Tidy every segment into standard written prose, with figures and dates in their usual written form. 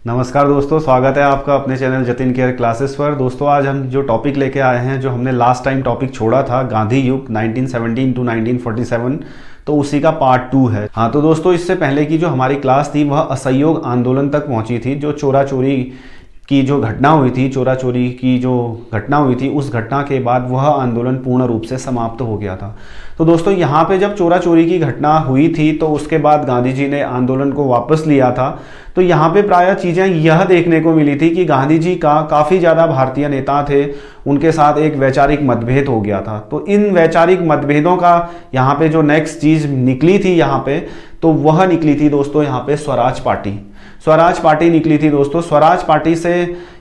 नमस्कार दोस्तों, स्वागत है आपका अपने चैनल जतिन केयर क्लासेस पर। दोस्तों आज हम जो टॉपिक लेके आए हैं, जो हमने लास्ट टाइम टॉपिक छोड़ा था गांधी युग 1917 टू 1947, तो उसी का पार्ट 2 है। हाँ तो दोस्तों, इससे पहले की जो हमारी क्लास थी वह असहयोग आंदोलन तक पहुंची थी। जो चोरा चोरी की जो घटना हुई थी, चोरा चोरी की जो घटना हुई थी, उस घटना के बाद वह आंदोलन पूर्ण रूप से समाप्त हो गया था। तो दोस्तों यहाँ पे जब चोरा चोरी की घटना हुई थी तो उसके बाद गांधी जी ने आंदोलन को वापस लिया था। तो यहाँ पे प्रायः चीज़ें यह देखने को मिली थी कि गांधी जी का काफ़ी ज़्यादा भारतीय नेता थे, उनके साथ एक वैचारिक मतभेद हो गया था। तो इन वैचारिक मतभेदों का यहाँ पे जो नेक्स्ट चीज़ निकली थी यहाँ पे, तो वह निकली थी दोस्तों यहाँ पे स्वराज पार्टी। स्वराज पार्टी निकली थी दोस्तों। स्वराज पार्टी से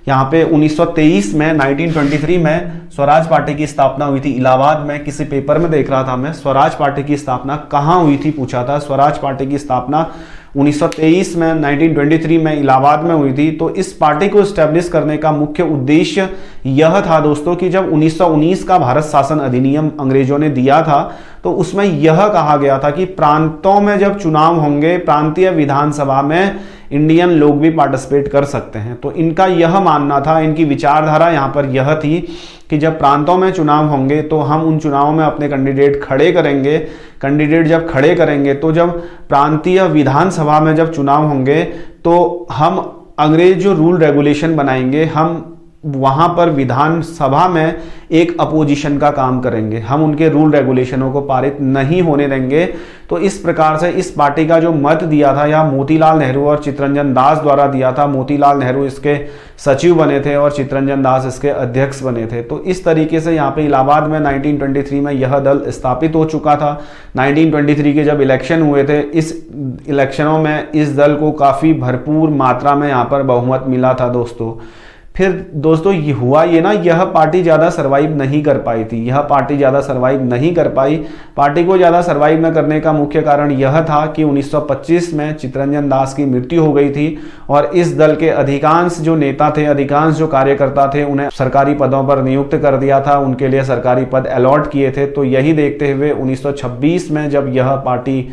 यहाँ पे 1923 में 1923 में स्वराज पार्टी की स्थापना हुई थी इलाहाबाद में। किसी पेपर में देख रहा था मैं, स्वराज पार्टी की स्थापना कहाँ हुई थी पूछा था। स्वराज पार्टी की स्थापना 1923 में 1923 में इलाहाबाद में हुई थी। तो इस पार्टी को स्टैब्लिश करने का मुख्य उद्देश्य यह था दोस्तों कि जब 1919 का भारत शासन अधिनियम अंग्रेजों ने दिया था तो उसमें यह कहा गया था कि प्रांतों में जब चुनाव होंगे, प्रांतीय विधानसभा में इंडियन लोग भी पार्टिसिपेट कर सकते हैं। तो इनका यह मानना था, इनकी विचारधारा यहाँ पर यह थी कि जब प्रांतों में चुनाव होंगे तो हम उन चुनावों में अपने कैंडिडेट खड़े करेंगे। कैंडिडेट जब खड़े करेंगे तो जब प्रांतीय विधानसभा में जब चुनाव होंगे तो हम अंग्रेज जो रूल रेगुलेशन बनाएंगे, हम वहां पर विधानसभा में एक अपोजिशन का काम करेंगे, हम उनके रूल रेगुलेशनों को पारित नहीं होने देंगे। तो इस प्रकार से इस पार्टी का जो मत दिया था यह मोतीलाल नेहरू और चित्तरंजन दास द्वारा दिया था। मोतीलाल नेहरू इसके सचिव बने थे और चित्तरंजन दास इसके अध्यक्ष बने थे। तो इस तरीके से यहाँ पे इलाहाबाद में 1923 में यह दल स्थापित हो चुका था। 1923 के जब इलेक्शन हुए थे, इस इलेक्शनों में इस दल को काफ़ी भरपूर मात्रा में यहाँ पर बहुमत मिला था दोस्तों। फिर दोस्तों ये हुआ ये ना, यह पार्टी ज़्यादा सर्वाइव नहीं कर पाई थी। यह पार्टी ज़्यादा सर्वाइव नहीं कर पाई। पार्टी को ज़्यादा सर्वाइव न करने का मुख्य कारण यह था कि 1925 में चित्तरंजन दास की मृत्यु हो गई थी और इस दल के अधिकांश जो नेता थे, अधिकांश जो कार्यकर्ता थे, उन्हें सरकारी पदों पर नियुक्त कर दिया था, उनके लिए सरकारी पद अलॉट किए थे। तो यही देखते हुए 1926 में जब यह पार्टी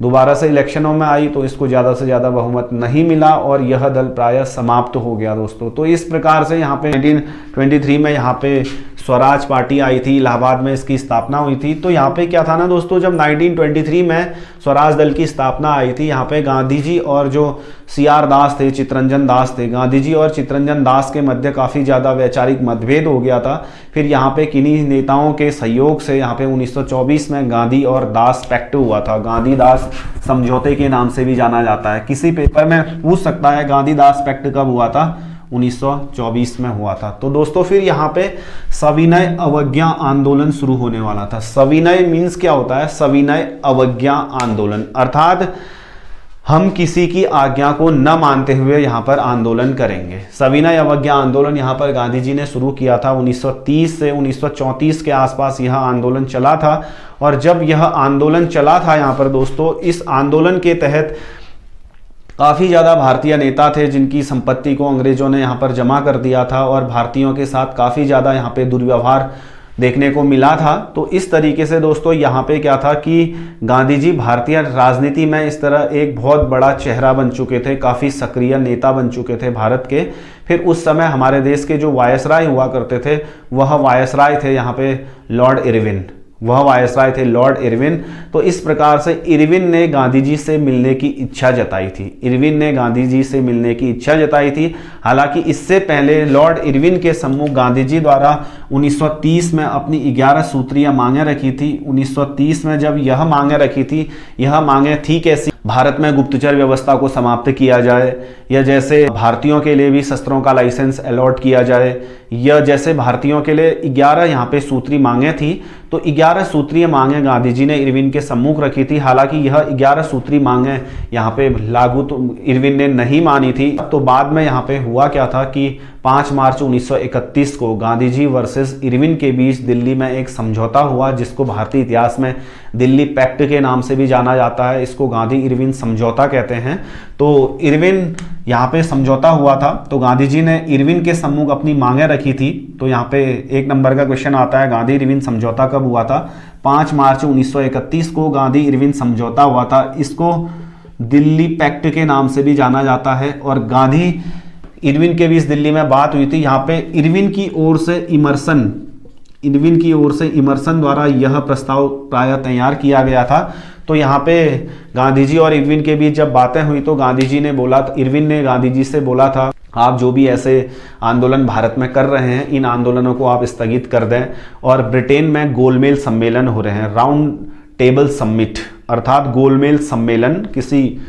दोबारा से इलेक्शनों में आई तो इसको ज़्यादा से ज़्यादा बहुमत नहीं मिला और यह दल प्रायः समाप्त हो गया दोस्तों। तो इस प्रकार से यहाँ पे 1923 में यहाँ पे स्वराज पार्टी आई थी, इलाहाबाद में इसकी स्थापना हुई थी। तो यहाँ पे क्या था ना दोस्तों, जब 1923 में स्वराज दल की स्थापना आई थी, यहाँ पे गांधी जी और जो CR दास थे, चित्तरंजन दास थे, गांधी जी और चित्तरंजन दास के मध्य काफ़ी ज़्यादा वैचारिक मतभेद हो गया था। फिर यहाँ पे किन्हीं नेताओं के सहयोग से यहाँ पे 1924 में गांधी और दास पैक्ट हुआ था। गांधी दास समझौते के नाम से भी जाना जाता है। किसी पेपर में पूछ सकता है गांधी दास पैक्ट कब हुआ था, 1924 में हुआ था। तो दोस्तों फिर यहाँ पे सविनय अवज्ञा आंदोलन शुरू होने वाला था। सविनय मीन्स क्या होता है? सविनय अवज्ञा आंदोलन, अर्थात हम किसी की आज्ञा को न मानते हुए यहाँ पर आंदोलन करेंगे। सविनय अवज्ञा आंदोलन यहाँ पर गांधी जी ने शुरू किया था। 1930 से 1934 के आसपास यह आंदोलन चला था। और जब यह आंदोलन चला था यहाँ पर दोस्तों, इस आंदोलन के तहत काफ़ी ज़्यादा भारतीय नेता थे जिनकी संपत्ति को अंग्रेजों ने यहाँ पर जमा कर दिया था और भारतीयों के साथ काफ़ी ज़्यादा यहाँ पे दुर्व्यवहार देखने को मिला था। तो इस तरीके से दोस्तों यहाँ पे क्या था कि गांधी जी भारतीय राजनीति में इस तरह एक बहुत बड़ा चेहरा बन चुके थे, काफ़ी सक्रिय नेता बन चुके थे भारत के। फिर उस समय हमारे देश के जो वायसराय हुआ करते थे वह वायसराय थे यहाँ पे लॉर्ड इरविन, वह वायसराय थे लॉर्ड इरविन। तो इस प्रकार से इरविन ने गांधी जी से मिलने की इच्छा जताई थी। इरविन ने गांधी जी से मिलने की इच्छा जताई थी। हालांकि इससे पहले लॉर्ड इरविन के सम्मुख गांधी जी द्वारा 1930 में अपनी 11 सूत्रीय मांगें रखी थी। 1930 में जब यह मांगें रखी थी, यह मांगें थी कैसी? भारत में गुप्तचर व्यवस्था को समाप्त किया जाए, या जैसे भारतीयों के लिए भी शस्त्रों का लाइसेंस अलॉट किया जाए, या जैसे भारतीयों के लिए 11 यहाँ पे सूत्री मांगें थी। तो 11 सूत्रीय मांगें गांधी जी ने इरविन के सम्मुख रखी थी। हालांकि यह 11 सूत्री मांगें यहाँ पे लागू तो इरविन ने नहीं मानी थी। तो बाद में यहाँ पे हुआ क्या था कि 5 मार्च 1931 को गांधी जी वर्सेस इरविन के बीच दिल्ली में एक समझौता हुआ, जिसको भारतीय इतिहास में दिल्ली पैक्ट के नाम से भी जाना जाता है। इसको गांधी इरविन समझौता कहते हैं। तो इरविन यहाँ पे समझौता हुआ था, तो गांधी जी ने इरविन के सम्मुख अपनी मांगें रखी थी। तो यहाँ पे 1 नंबर का क्वेश्चन आता है, गांधी इरविन समझौता कब हुआ था? 5 मार्च 1931 को गांधी इरविन समझौता हुआ था। इसको दिल्ली पैक्ट के नाम से भी जाना जाता है। और गांधी इरविन के बीच दिल्ली में बात हुई थी। यहाँ पे इरविन की ओर से इमर्सन द्वारा यह प्रस्ताव प्रायः तैयार किया गया था। तो यहाँ पे गांधी जी और इरविन के बीच जब बातें हुई तो इरविन ने गांधी जी से बोला था, आप जो भी ऐसे आंदोलन भारत में कर रहे हैं, इन आंदोलनों को आप स्थगित कर दें। और ब्रिटेन में गोलमेल सम्मेलन हो रहे हैं, राउंड टेबल समिट, अर्थात गोलमेल सम्मेलन, किसी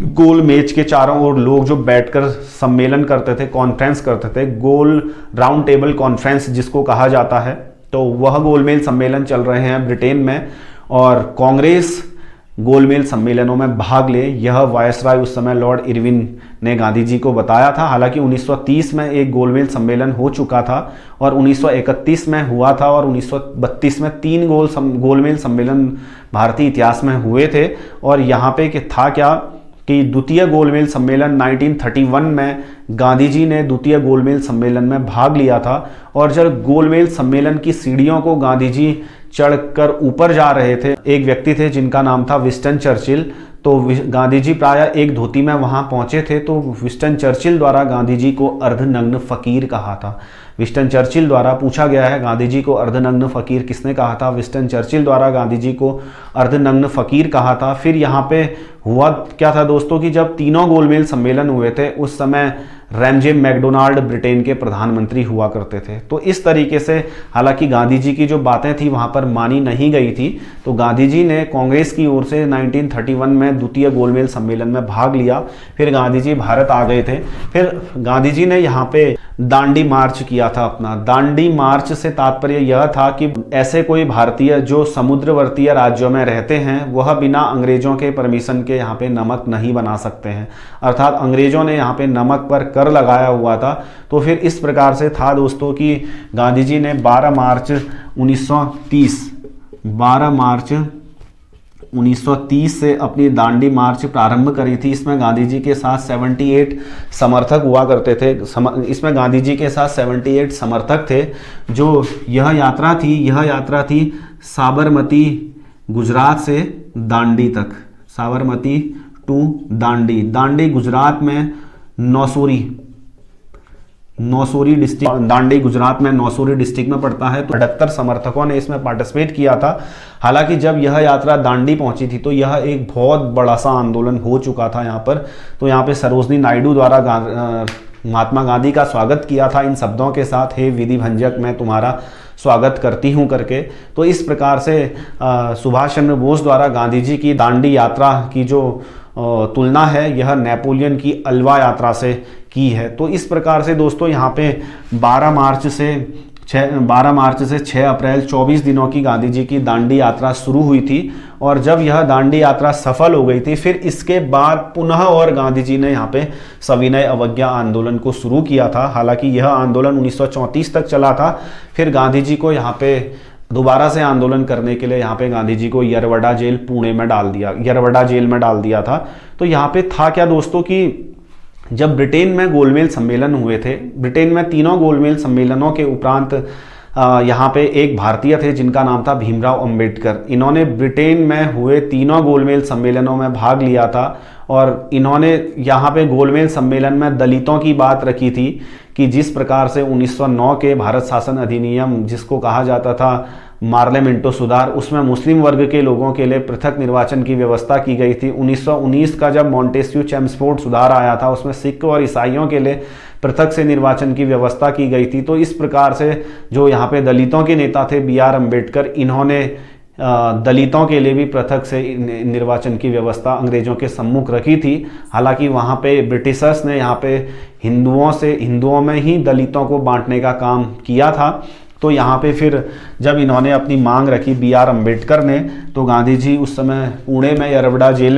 गोल मेज के चारों ओर लोग जो बैठकर सम्मेलन करते थे, कॉन्फ्रेंस करते थे, गोल राउंड टेबल कॉन्फ्रेंस जिसको कहा जाता है। तो वह गोलमेल सम्मेलन चल रहे हैं ब्रिटेन में, और कांग्रेस गोलमेल सम्मेलनों में भाग ले, यह वायसराय उस समय लॉर्ड इरविन ने गांधी जी को बताया था। हालांकि 1930 में एक गोलमेल सम्मेलन हो चुका था और 1931 में हुआ था, और 1932 में 3 गोलमेल सम्मेलन भारतीय इतिहास में हुए थे। और यहाँ पे था क्या कि द्वितीय गोलमेल सम्मेलन 1931 में गांधी जी ने द्वितीय गोलमेल सम्मेलन में भाग लिया था। और जब गोलमेल सम्मेलन की सीढ़ियों को गांधी जी चढ़कर ऊपर जा रहे थे, एक व्यक्ति थे जिनका नाम था विंस्टन चर्चिल। तो गांधी जी प्रायः एक धोती में वहां पहुंचे थे। तो विंस्टन चर्चिल द्वारा गांधी जी को अर्धनग्न फकीर कहा था। विंस्टन चर्चिल द्वारा पूछा गया है, गांधी जी को अर्धनग्न फकीर किसने कहा था? विंस्टन चर्चिल द्वारा गांधी जी को अर्धनग्न फकीर कहा था। फिर यहाँ पे हुआ क्या था दोस्तों कि जब तीनों गोलमेल सम्मेलन हुए थे, उस समय रैमजे मैकडोनाल्ड ब्रिटेन के प्रधानमंत्री हुआ करते थे। तो इस तरीके से हालांकि गांधी जी की जो बातें थी वहां पर मानी नहीं गई थी। तो गांधी जी ने कांग्रेस की ओर से 1931 में द्वितीय गोलमेल सम्मेलन में भाग लिया। फिर गांधी जी भारत आ गए थे। फिर गांधी जी ने यहाँ पे दांडी मार्च किया था अपना। दांडी मार्च से तात्पर्य यह था कि ऐसे कोई भारतीय जो समुद्रवर्तीय राज्यों में रहते हैं, वह बिना अंग्रेजों के परमिशन के यहाँ पे नमक नहीं बना सकते हैं। अर्थात अंग्रेजों ने यहाँ पे नमक पर कर लगाया हुआ था। तो फिर इस प्रकार से था दोस्तों कि गांधी जी ने 12 मार्च 1930 से अपनी दांडी मार्च प्रारंभ करी थी। इसमें गांधी जी के साथ 78 समर्थक हुआ करते थे। इसमें गांधी जी के साथ 78 समर्थक थे। जो यह यात्रा थी साबरमती गुजरात से दांडी तक, साबरमती टू दांडी। दांडी गुजरात में नौसोरी डिस्ट्रिक्ट, दांडी गुजरात में नौसोरी डिस्ट्रिक्ट में पड़ता है। तो 78 समर्थकों ने इसमें पार्टिसिपेट किया था। हालांकि जब यह यात्रा दांडी पहुंची थी तो यह एक बहुत बड़ा सा आंदोलन हो चुका था यहाँ पर। तो यहाँ पे सरोजनी नायडू द्वारा महात्मा गांधी का स्वागत किया था इन शब्दों के साथ, हे विधि भंजक मैं तुम्हारा स्वागत करती हूँ करके। तो इस प्रकार से सुभाष चंद्र बोस द्वारा गांधी जी की दांडी यात्रा की जो तुलना है यह नेपोलियन की अलवा यात्रा से की है। तो इस प्रकार से दोस्तों यहाँ पे 12 मार्च से 6 अप्रैल 24 दिनों की गांधी जी की दांडी यात्रा शुरू हुई थी। और जब यह दांडी यात्रा सफल हो गई थी, फिर इसके बाद पुनः और गांधी जी ने यहाँ पे सविनय अवज्ञा आंदोलन को शुरू किया था। हालांकि यह आंदोलन 1934 तक चला था। फिर गांधी जी को यहाँ पे दोबारा से आंदोलन करने के लिए यहाँ पे गांधी जी को यरवड़ा जेल में डाल दिया था। तो यहाँ पे था क्या दोस्तों कि जब ब्रिटेन में गोलमेल सम्मेलन हुए थे, ब्रिटेन में तीनों गोलमेल सम्मेलनों के उपरांत यहाँ पे एक भारतीय थे जिनका नाम था भीमराव अंबेडकर। इन्होंने ब्रिटेन में हुए तीनों गोलमेल सम्मेलनों में भाग लिया था। और इन्होंने यहाँ पे गोलमेल सम्मेलन में दलितों की बात रखी थी कि जिस प्रकार से 1909 के भारत शासन अधिनियम, जिसको कहा जाता था मार्लेमेंटो सुधार, उसमें मुस्लिम वर्ग के लोगों के लिए पृथक निर्वाचन की व्यवस्था की गई थी। 1919 का जब मॉन्टेस्क्यू चेम्सफोर्ड सुधार आया था, उसमें सिख और ईसाइयों के लिए पृथक से निर्वाचन की व्यवस्था की गई थी। तो इस प्रकार से जो यहाँ पे दलितों के नेता थे BR अम्बेडकर, इन्होंने दलितों के लिए भी पृथक से निर्वाचन की व्यवस्था अंग्रेजों के सम्मुख रखी थी। हालांकि वहाँ पे ब्रिटिशर्स ने यहाँ पे हिंदुओं में ही दलितों को बांटने का काम किया था। तो यहाँ पे फिर जब इन्होंने अपनी मांग रखी B.R. अम्बेडकर ने, तो गांधी जी उस समय पुणे में यरवड़ा जेल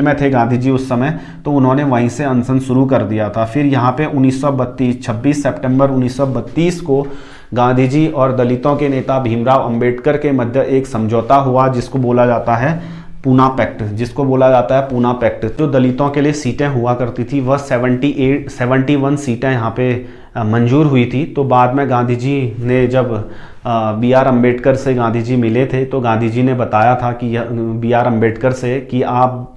में थे गांधी जी उस समय, तो उन्होंने वहीं से अनशन शुरू कर दिया था। फिर यहाँ पे 26 सितंबर 1932 को गांधी जी और दलितों के नेता भीमराव अंबेडकर के मध्य एक समझौता हुआ जिसको बोला जाता है पूना पैक्ट। जो दलितों के लिए सीटें हुआ करती थी वह 71 सीटें यहाँ पे मंजूर हुई थी। तो बाद में गांधी जी ने जब B.R. अम्बेडकर से गांधी जी मिले थे, तो गांधी जी ने बताया था कि B.R. अम्बेडकर से कि आप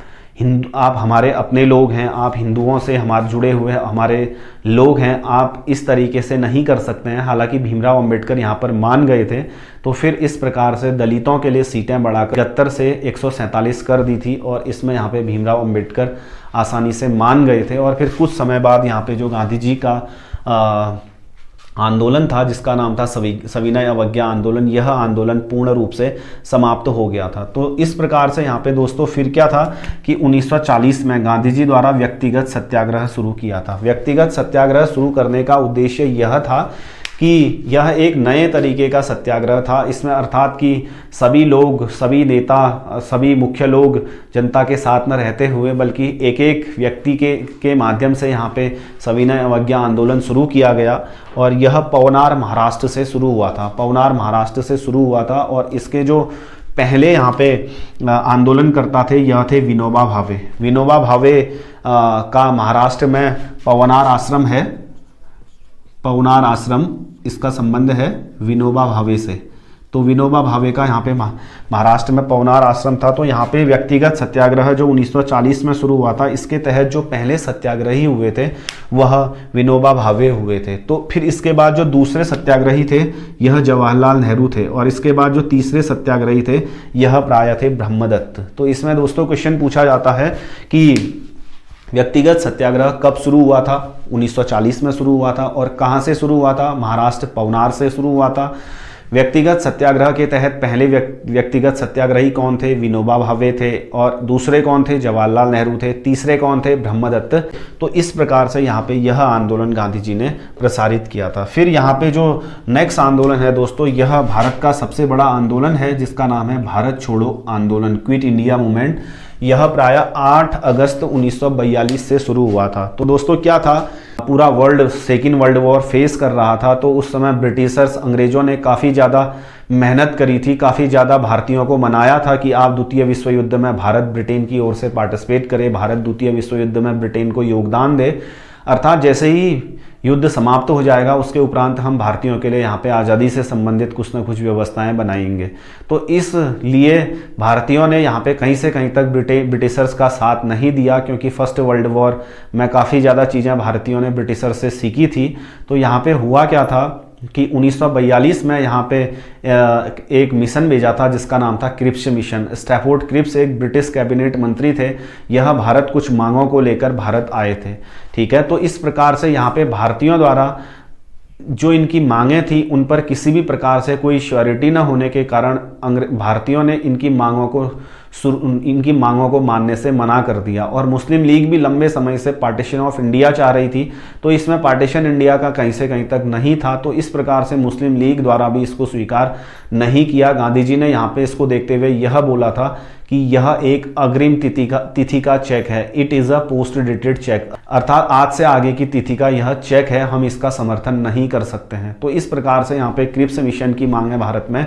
हमारे अपने लोग हैं, आप हिंदुओं से हमारे जुड़े हुए हमारे लोग हैं, आप इस तरीके से नहीं कर सकते हैं। हालांकि भीमराव अंबेडकर यहाँ पर मान गए थे। तो फिर इस प्रकार से दलितों के लिए सीटें बढ़ाकर 75 से 147 कर दी थी, और इसमें यहाँ पे भीमराव अंबेडकर आसानी से मान गए थे। और फिर कुछ समय बाद यहाँ पे जो गांधी जी का आंदोलन था जिसका नाम था सविनय अवज्ञा आंदोलन, यह आंदोलन पूर्ण रूप से समाप्त हो गया था। तो इस प्रकार से यहाँ पे दोस्तों फिर क्या था कि 1940 में गांधी जी द्वारा व्यक्तिगत सत्याग्रह शुरू किया था। व्यक्तिगत सत्याग्रह शुरू करने का उद्देश्य यह था कि यह एक नए तरीके का सत्याग्रह था। इसमें अर्थात कि सभी लोग, सभी नेता, सभी मुख्य लोग जनता के साथ न रहते हुए बल्कि एक एक व्यक्ति के माध्यम से यहाँ पे सविनय अवज्ञा आंदोलन शुरू किया गया। और यह पवनार महाराष्ट्र से शुरू हुआ था। और इसके जो पहले यहाँ पे आंदोलनकर्ता थे यह थे विनोबा भावे का महाराष्ट्र में पवनार आश्रम इसका संबंध है विनोबा भावे से। तो विनोबा भावे का यहाँ पे महाराष्ट्र में पवनार आश्रम था। तो यहाँ पे व्यक्तिगत सत्याग्रह जो 1940 में शुरू हुआ था, इसके तहत जो पहले सत्याग्रही हुए थे वह विनोबा भावे हुए थे। तो फिर इसके बाद जो दूसरे सत्याग्रही थे यह जवाहरलाल नेहरू थे, और इसके बाद जो तीसरे सत्याग्रही थे यह प्रायः थे ब्रह्मदत्त। तो इसमें दोस्तों क्वेश्चन पूछा जाता है कि व्यक्तिगत सत्याग्रह कब शुरू हुआ था? 1940 में शुरू हुआ था। और कहाँ से शुरू हुआ था? महाराष्ट्र पवनार से शुरू हुआ था। व्यक्तिगत सत्याग्रह के तहत पहले व्यक्तिगत सत्याग्रही कौन थे? विनोबा भावे थे। और दूसरे कौन थे? जवाहरलाल नेहरू थे। तीसरे कौन थे? ब्रह्मदत्त। तो इस प्रकार से यहाँ पे यह आंदोलन गांधी जी ने प्रसारित किया था। फिर यहाँ पे जो नेक्स्ट आंदोलन है दोस्तों, यह भारत का सबसे बड़ा आंदोलन है जिसका नाम है भारत छोड़ो आंदोलन, क्विट इंडिया मूवमेंट। यह प्रायः 8 अगस्त 1942 से शुरू हुआ था। तो दोस्तों क्या था, पूरा world second world war face कर रहा था। तो उस समय ब्रिटिशर्स, अंग्रेजों ने काफ़ी ज़्यादा मेहनत करी थी, काफ़ी ज़्यादा भारतीयों को मनाया था कि आप द्वितीय विश्व युद्ध में भारत ब्रिटेन की ओर से पार्टिसिपेट करे, भारत द्वितीय विश्व युद्ध में ब्रिटेन को योगदान दे। अर्थात जैसे ही युद्ध समाप्त हो जाएगा उसके उपरांत हम भारतीयों के लिए यहाँ पे आज़ादी से संबंधित कुछ न कुछ व्यवस्थाएं बनाएंगे। तो इसलिए भारतीयों ने यहाँ पे कहीं से कहीं तक ब्रिटिशर्स का साथ नहीं दिया, क्योंकि फर्स्ट वर्ल्ड वॉर में काफ़ी ज़्यादा चीज़ें भारतीयों ने ब्रिटिशर्स से सीखी थी। तो यहाँ पे हुआ क्या था कि 1942 में यहाँ पे एक मिशन भेजा था जिसका नाम था क्रिप्स मिशन। स्टैफोर्ड क्रिप्स एक ब्रिटिश कैबिनेट मंत्री थे। यह भारत कुछ मांगों को लेकर भारत आए थे। ठीक है, तो इस प्रकार से यहाँ पे भारतीयों द्वारा जो इनकी मांगें थी उन पर किसी भी प्रकार से कोई श्योरिटी न होने के कारण भारतीयों ने इनकी मांगों को मानने से मना कर दिया। और मुस्लिम लीग भी लंबे समय से पार्टीशन ऑफ इंडिया चाह रही थी, तो इसमें पार्टीशन इंडिया का कहीं से कहीं तक नहीं था। तो इस प्रकार से मुस्लिम लीग द्वारा भी इसको स्वीकार नहीं किया। गांधी जी ने यहाँ पे इसको देखते हुए यह बोला था कि यह एक अग्रिम तिथि का चेक है, it is a post dated cheque, अर्थात आज से आगे की तिथि का यह चेक है, हम इसका समर्थन नहीं कर सकते हैं। तो इस प्रकार से यहाँ पे क्रिप्स मिशन की मांगें भारत में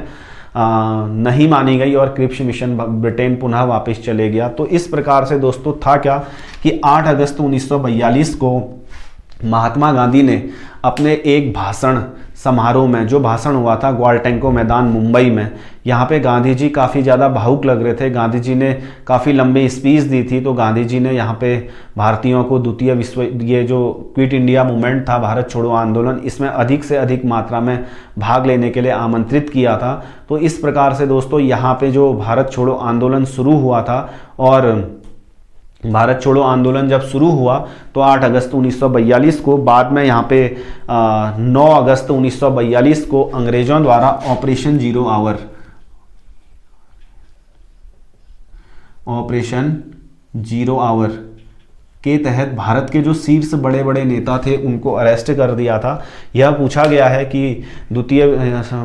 नहीं मानी गई और क्रिप्स मिशन ब्रिटेन पुनः वापस चले गया। तो इस प्रकार से दोस्तों था क्या कि 8 अगस्त 1942 को महात्मा गांधी ने अपने एक भाषण समारोह में, जो भाषण हुआ था ग्वालटेंको मैदान मुंबई में, यहाँ पे गांधी जी काफ़ी ज़्यादा भावुक लग रहे थे। गांधी जी ने काफ़ी लंबी स्पीच दी थी। तो गांधी जी ने यहाँ पे भारतीयों को द्वितीय विश्व, ये जो क्विट इंडिया मूवमेंट था, भारत छोड़ो आंदोलन, इसमें अधिक से अधिक मात्रा में भाग लेने के लिए आमंत्रित किया था। तो इस प्रकार से दोस्तों यहाँ पे जो भारत छोड़ो आंदोलन शुरू हुआ था, और भारत छोड़ो आंदोलन जब शुरू हुआ तो 8 अगस्त 1942 को, बाद में यहाँ पे 9 अगस्त 1942 को अंग्रेजों द्वारा ऑपरेशन जीरो आवर के तहत भारत के जो शीर्ष बड़े बड़े नेता थे उनको अरेस्ट कर दिया था। यह पूछा गया है कि द्वितीय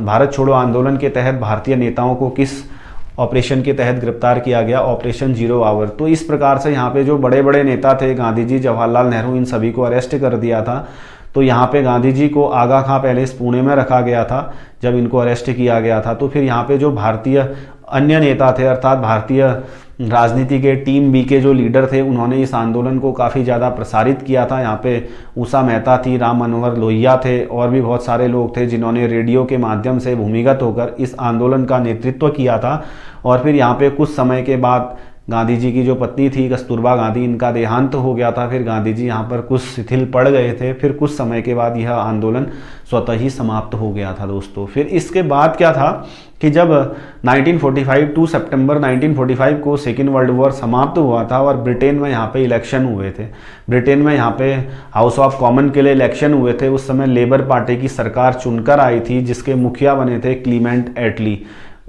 भारत छोड़ो आंदोलन के तहत भारतीय नेताओं को किस ऑपरेशन के तहत गिरफ्तार किया गया, ऑपरेशन जीरो आवर। तो इस प्रकार से यहाँ पे जो बड़े बड़े नेता थे, गांधी जी, जवाहरलाल नेहरू, इन सभी को अरेस्ट कर दिया था। तो यहाँ पे गांधी जी को आगा खां पैलेस पुणे में रखा गया था जब इनको अरेस्ट किया गया था। तो फिर यहाँ पे जो भारतीय अन्य नेता थे, अर्थात भारतीय राजनीति के टीम बी के जो लीडर थे, उन्होंने इस आंदोलन को काफ़ी ज़्यादा प्रसारित किया था। यहाँ पे उषा मेहता थी, राम मनोहर लोहिया थे और भी बहुत सारे लोग थे जिन्होंने रेडियो के माध्यम से भूमिगत होकर इस आंदोलन का नेतृत्व किया था। और फिर यहाँ पे कुछ समय के बाद गांधी जी की जो पत्नी थी कस्तूरबा गांधी, इनका देहांत हो गया था। फिर गांधी जी यहाँ पर कुछ शिथिल पड़ गए थे। फिर कुछ समय के बाद यह आंदोलन स्वतः ही समाप्त हो गया था दोस्तों। फिर इसके बाद क्या था कि जब 1945 2 सितंबर 1945 को सेकेंड वर्ल्ड वॉर समाप्त हुआ था और ब्रिटेन में यहाँ पे इलेक्शन हुए थे। ब्रिटेन में यहाँ पे हाउस ऑफ कॉमन के लिए इलेक्शन हुए थे। उस समय लेबर पार्टी की सरकार चुनकर आई थी जिसके मुखिया बने थे क्लीमेंट एटली।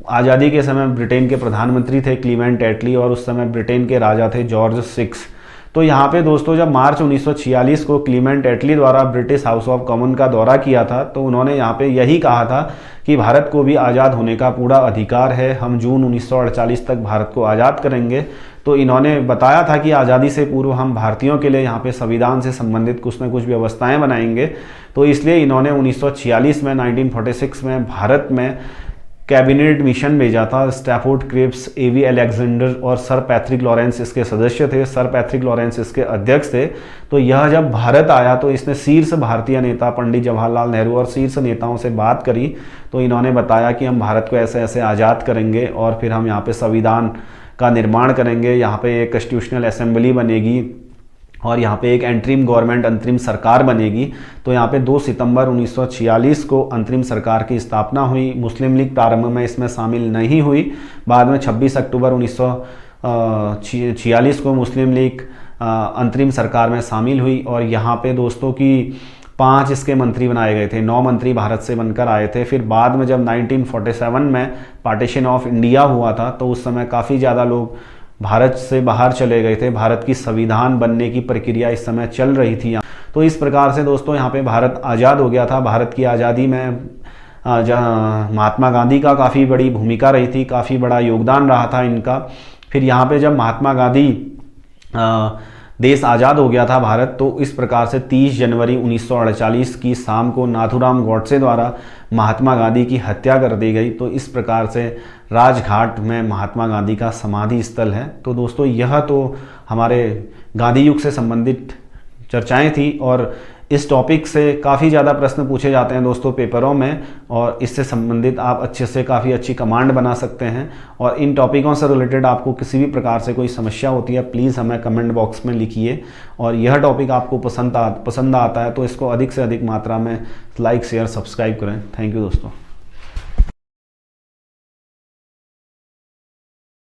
आज़ादी के समय ब्रिटेन के प्रधानमंत्री थे क्लीमेंट एटली और उस समय ब्रिटेन के राजा थे जॉर्ज 6। तो यहाँ पे दोस्तों जब मार्च 1946 को क्लीमेंट एटली द्वारा ब्रिटिश हाउस ऑफ कॉमन का दौरा किया था तो उन्होंने यहाँ पे यही कहा था कि भारत को भी आज़ाद होने का पूरा अधिकार है, हम जून 1948 तक भारत को आज़ाद करेंगे। तो इन्होंने बताया था कि आज़ादी से पूर्व हम भारतीयों के लिए यहाँ पे संविधान से संबंधित कुछ न कुछ व्यवस्थाएं बनाएंगे। तो इसलिए इन्होंने 1946 में 1946 में भारत में कैबिनेट मिशन भेजा था। स्टैफोर्ड क्रिप्स, एवी अलेक्जेंडर और सर पैट्रिक लॉरेंस इसके सदस्य थे। सर पैट्रिक लॉरेंस इसके अध्यक्ष थे। तो यह जब भारत आया तो इसने शीर्ष भारतीय नेता पंडित जवाहरलाल नेहरू और शीर्ष नेताओं से बात करी। तो इन्होंने बताया कि हम भारत को ऐसे ऐसे आज़ाद करेंगे और फिर हम यहाँ पे संविधान का निर्माण करेंगे, यहाँ पे एक कॉन्स्टिट्यूशनल असेंबली बनेगी और यहाँ पे एक एंट्रीम गवर्नमेंट, अंतरिम सरकार बनेगी। तो यहाँ पे 2 सितंबर 1946 को अंतरिम सरकार की स्थापना हुई। मुस्लिम लीग प्रारंभ में इसमें शामिल नहीं हुई। बाद में 26 अक्टूबर 1946 को मुस्लिम लीग अंतरिम सरकार में शामिल हुई और यहाँ पे दोस्तों की 5 इसके मंत्री बनाए गए थे। 9 मंत्री भारत से बनकर आए थे। फिर बाद में जब 1947 में पार्टीशन ऑफ इंडिया हुआ था तो उस समय काफ़ी ज़्यादा लोग भारत से बाहर चले गए थे। भारत की संविधान बनने की प्रक्रिया इस समय चल रही थी। तो इस प्रकार से दोस्तों यहाँ पे भारत आज़ाद हो गया था। भारत की आज़ादी में महात्मा गांधी का काफ़ी बड़ी भूमिका रही थी, काफ़ी बड़ा योगदान रहा था इनका। फिर यहाँ पे जब महात्मा गांधी देश आज़ाद हो गया था भारत, तो इस प्रकार से 30 जनवरी 1948 की शाम को नाथूराम गॉडसे द्वारा महात्मा गांधी की हत्या कर दी गई। तो इस प्रकार से राजघाट में महात्मा गांधी का समाधि स्थल है। तो दोस्तों यह तो हमारे गांधी युग से संबंधित चर्चाएं थी और इस टॉपिक से काफ़ी ज़्यादा प्रश्न पूछे जाते हैं दोस्तों पेपरों में और इससे संबंधित आप अच्छे से काफ़ी अच्छी कमांड बना सकते हैं। और इन टॉपिकों से रिलेटेड आपको किसी भी प्रकार से कोई समस्या होती है प्लीज़ हमें कमेंट बॉक्स में लिखिए। और यह टॉपिक आपको पसंद आता है तो इसको अधिक से अधिक मात्रा में लाइक, शेयर, सब्सक्राइब करें। थैंक यू दोस्तों।